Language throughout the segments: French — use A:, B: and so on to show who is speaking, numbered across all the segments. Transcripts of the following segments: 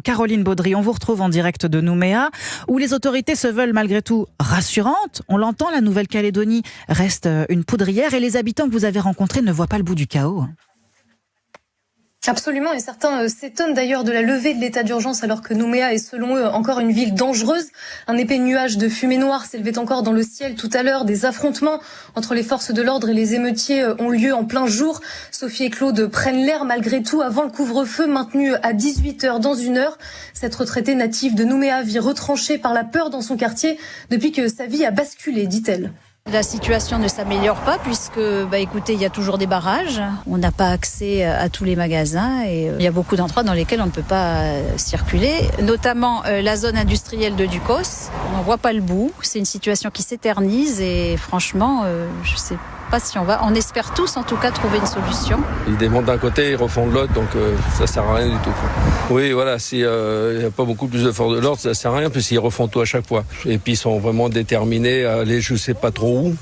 A: Caroline Baudry, on vous retrouve en direct de Nouméa, où les autorités se veulent malgré tout rassurantes. On l'entend, la Nouvelle-Calédonie reste une poudrière et les habitants que vous avez rencontrés ne voient pas le bout du chaos.
B: Absolument, et certains s'étonnent d'ailleurs de la levée de l'état d'urgence alors que Nouméa est selon eux encore une ville dangereuse. Un épais nuage de fumée noire s'élevait encore dans le ciel tout à l'heure. Des affrontements entre les forces de l'ordre et les émeutiers ont lieu en plein jour. Sophie et Claude prennent l'air malgré tout avant le couvre-feu maintenu à 18h dans une heure. Cette retraitée native de Nouméa vit retranchée par la peur dans son quartier depuis que sa vie a basculé, dit-elle.
C: La situation ne s'améliore pas puisque, écoutez, il y a toujours des barrages. On n'a pas accès à tous les magasins et il y a beaucoup d'endroits dans lesquels on ne peut pas circuler, notamment la zone industrielle de Ducos. On n'en voit pas le bout. C'est une situation qui s'éternise et franchement, je ne sais pas si on espère tous en tout cas trouver une solution.
D: Ils démontent d'un côté, ils refont de l'autre, donc ça sert à rien du tout. Oui, voilà, s'il n'y a pas beaucoup plus de force de l'ordre, ça sert à rien puisqu'ils refont tout à chaque fois. Et puis ils sont vraiment déterminés à aller je sais pas trop où.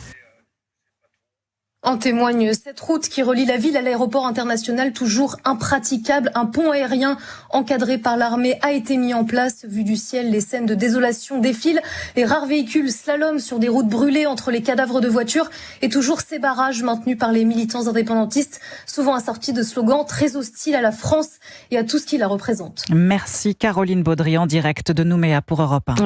B: En témoigne cette route qui relie la ville à l'aéroport international, toujours impraticable. Un pont aérien encadré par l'armée a été mis en place. Vu du ciel, les scènes de désolation défilent. Les rares véhicules slalom sur des routes brûlées entre les cadavres de voitures. Et toujours ces barrages maintenus par les militants indépendantistes, souvent assortis de slogans très hostiles à la France et à tout ce qui la représente.
A: Merci Caroline Baudry en direct de Nouméa pour Europe 1.